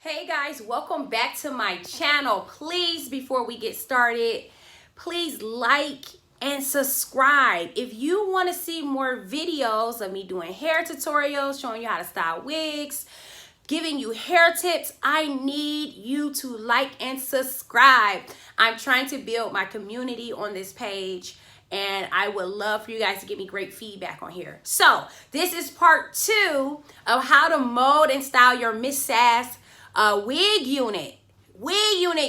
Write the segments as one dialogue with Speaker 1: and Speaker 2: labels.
Speaker 1: Hey guys, welcome back to my channel. Please, before we get started, please like and subscribe. If you want to see more videos of me doing hair tutorials, showing you how to style wigs, giving you hair tips, I need you to like and subscribe. I'm trying to build my community on this page, and I would love for you guys to give me great feedback on here. So this is part 2 of how to mold and style your Ms.Sass wig unit,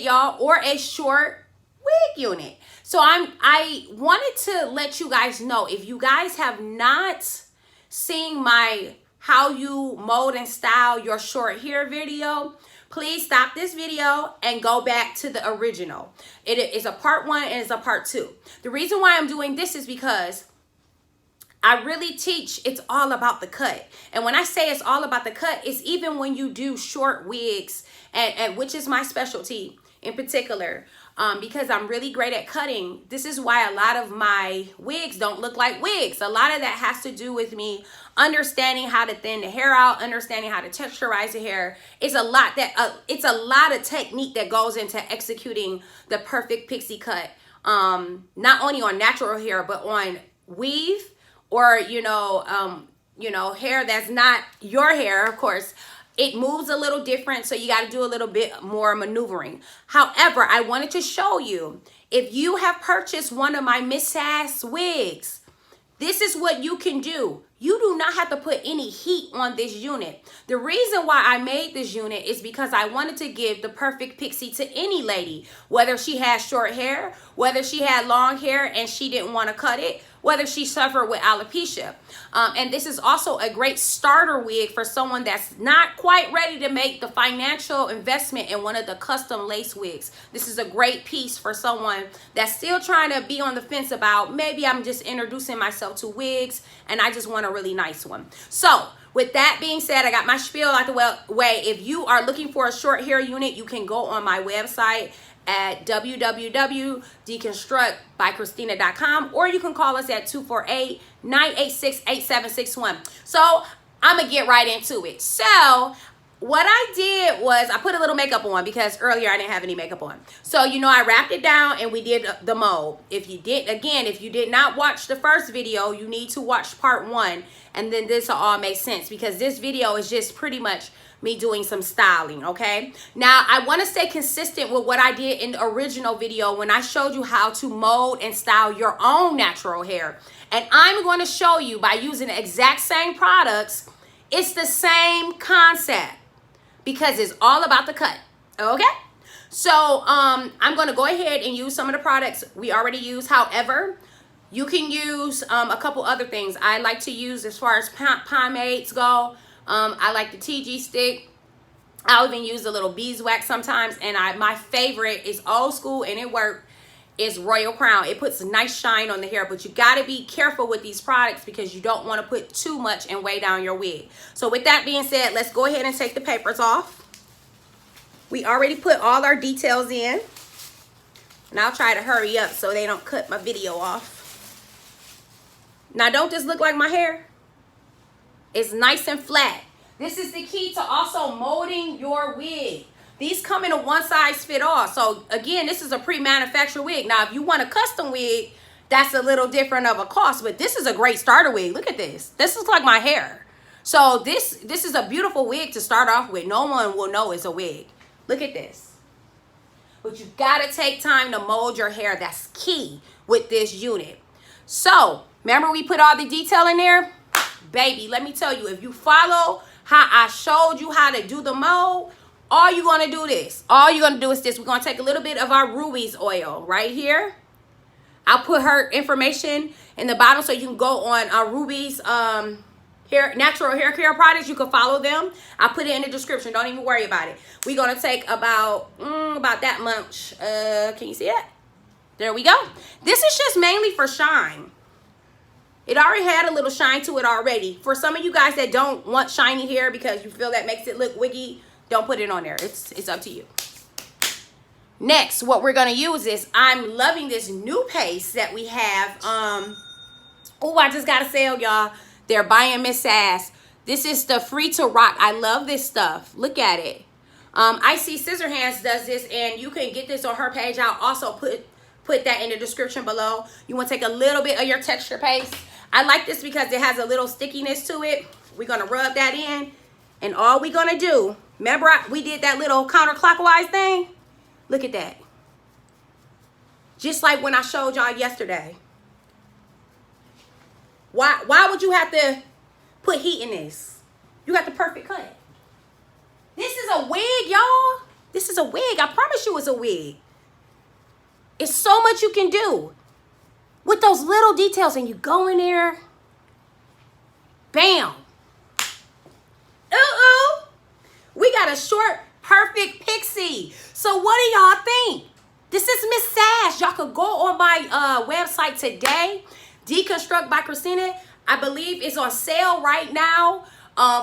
Speaker 1: y'all, or a short wig unit. So I wanted to let you guys know, if you guys have not seen my how you mold and style your short hair video, please stop this video and go back to the original. It is a part 1 and it's a part 2. The reason why I'm doing this is because I really teach it's all about the cut. And when I say it's all about the cut, it's even when you do short wigs, and which is my specialty in particular, because I'm really great at cutting. This is why a lot of my wigs don't look like wigs. A lot of that has to do with me understanding how to thin the hair out, understanding how to texturize the hair. It's a lot of technique that goes into executing the perfect pixie cut, not only on natural hair, but on weave, or hair that's not your hair. Of course, it moves a little different, so you got to do a little bit more maneuvering. However, I wanted to show you, if you have purchased one of my Ms.Sass wigs, this is what you can do. You do not have to put any heat on this unit. The reason why I made this unit is because I wanted to give the perfect pixie to any lady, whether she has short hair, whether she had long hair and she didn't want to cut it, whether she suffered with alopecia. And this is also a great starter wig for someone that's not quite ready to make the financial investment in one of the custom lace wigs. This is a great piece for someone that's still trying to be on the fence about, maybe I'm just introducing myself to wigs and I just want a really nice one. So with that being said, I got my spiel out the way. If you are looking for a short hair unit, you can go on my website at www.deconstructbychristina.com, or you can call us at 248-986-8761. So I'm gonna get right into it. So what I did was I put a little makeup on, because earlier I didn't have any makeup on. So I wrapped it down and we did the mold. If you did not watch the first video, you need to watch part 1, and then this will all make sense, because this video is just pretty much me doing some styling. Okay, now I want to stay consistent with what I did in the original video when I showed you how to mold and style your own natural hair, and I'm going to show you by using the exact same products. It's the same concept, because it's all about the cut. Okay, so I'm going to go ahead and use some of the products we already use. However, you can use a couple other things. I like to use, as far as pomades go, I like the TG stick. I'll even use a little beeswax sometimes. And my favorite is old school, and it works, is Royal Crown. It puts a nice shine on the hair, but you got to be careful with these products, because you don't want to put too much and weigh down your wig. So with that being said, let's go ahead and take the papers off. We already put all our details in, and I'll try to hurry up so they don't cut my video off. Now, don't this look like my hair? It's nice and flat. This is the key to also molding your wig. These come in a one-size-fit-all. So again, this is a pre-manufactured wig. Now, if you want a custom wig, that's a little different of a cost, but this is a great starter wig. Look at this. This is like my hair. So this is a beautiful wig to start off with. No one will know it's a wig. Look at this. But you gotta take time to mold your hair. That's key with this unit. So remember, we put all the detail in there? Baby, let me tell you, if you follow how I showed you how to do the mold, all you're going to do is this. We're going to take a little bit of our Ruby's oil right here. I'll put her information in the bottom, so you can go on Ruby's natural hair care products. You can follow them. I'll put it in the description. Don't even worry about it. We're going to take about that much. Can you see it? There we go. This is just mainly for shine. It already had a little shine to it already. For some of you guys that don't want shiny hair because you feel that makes it look wiggy, don't put it on there. It's up to you. Next, what we're going to use is, I'm loving this new paste that we have. Oh, I just got to sell y'all. They're buying Ms.Sass. This is the Free to Rock. I love this stuff. Look at it. Icy Scissorhands does this, and you can get this on her page. I'll also put that in the description below. You want to take a little bit of your texture paste. I like this because it has a little stickiness to it. We're going to rub that in, and all we're going to do, remember we did that little counterclockwise thing? Look at that. Just like when I showed y'all yesterday. Why would you have to put heat in this? You got the perfect cut. This is a wig, y'all. This is a wig. I promise you it's a wig. It's so much you can do with those little details, and you go in there, bam. Ooh, we got a short, perfect pixie. So what do y'all think? This is Ms.Sass. Y'all could go on my website today, Deconstruct by Christina. I believe it's on sale right now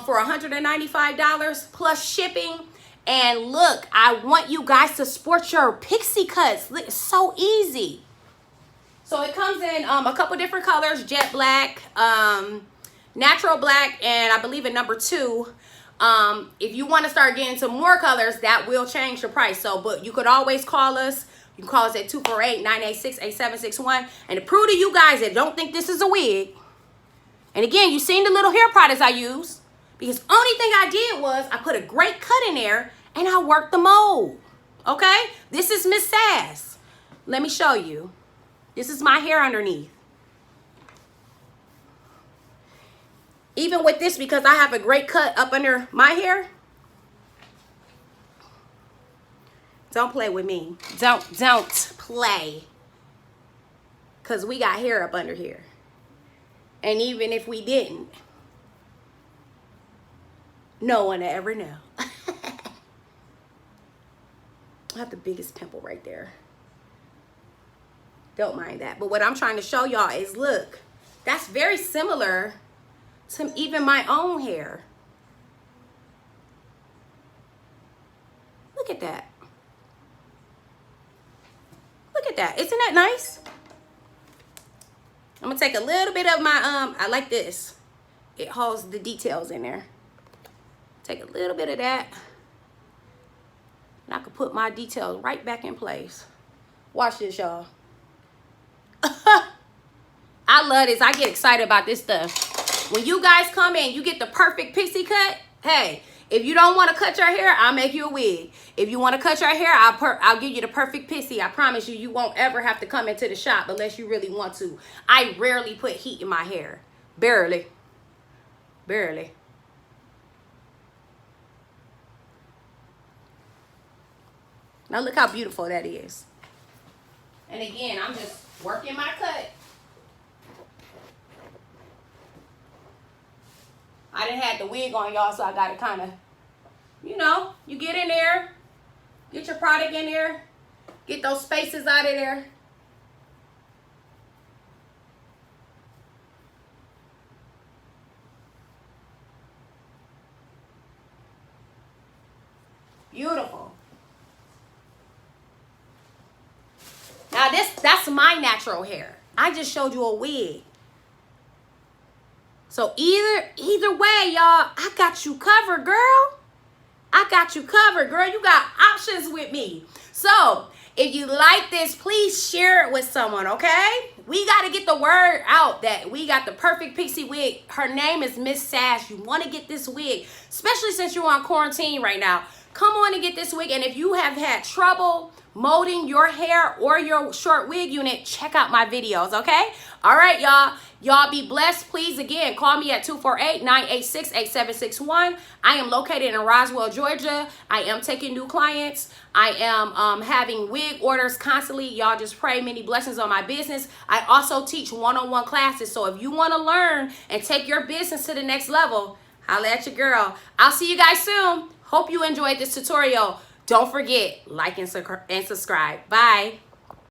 Speaker 1: for $195 plus shipping. And look, I want you guys to sport your pixie cuts. Look, it's so easy. So it comes in a couple different colors: jet black, natural black, and I believe in number 2. If you want to start getting some more colors, that will change the price. So, but you could always call us. You can call us at 248-986-8761. And to prove to you guys that don't think this is a wig, and again, you seen the little hair products I use, because only thing I did was I put a great cut in there and I worked the mold. Okay? This is Ms.Sass. Let me show you. This is my hair underneath. Even with this, because I have a great cut up under my hair. Don't play with me. Don't play. Because we got hair up under here. And even if we didn't, no one will ever know. I have the biggest pimple right there. Don't mind that. But what I'm trying to show y'all is, look, that's very similar to even my own hair. Look at that. Look at that. Isn't that nice? I'm gonna take a little bit of my I like this. It holds the details in there. Take a little bit of that, and I can put my details right back in place. Watch this, y'all. I love this. I get excited about this stuff. When you guys come in, you get the perfect pixie cut. Hey, if you don't want to cut your hair, I'll make you a wig. If you want to cut your hair, I'll give you the perfect pixie. I promise you, you won't ever have to come into the shop unless you really want to. I rarely put heat in my hair. Barely. Barely. Now look how beautiful that is. And again, I'm just working my cut. I didn't have the wig on, y'all, so I got to kind of, you know, you get in there, get your product in there, get those spaces out of there. Beautiful. Now that's my natural hair. I just showed you a wig. So either way, y'all, I got you covered, girl. I got you covered, girl. You got options with me. So if you like this, please share it with someone, okay? We got to get the word out that we got the perfect pixie wig. Her name is Ms.Sass. You want to get this wig, especially since you're on quarantine right now. Come on and get this wig. And if you have had trouble molding your hair or your short wig unit, check out my videos, okay? All right, y'all. Y'all be blessed. Please, again, call me at 248-986-8761. I am located in Roswell, Georgia. I am taking new clients. I am having wig orders constantly. Y'all just pray many blessings on my business. I also teach one-on-one classes. So if you want to learn and take your business to the next level, holla at your girl. I'll see you guys soon. Hope you enjoyed this tutorial. Don't forget, like and subscribe. Bye.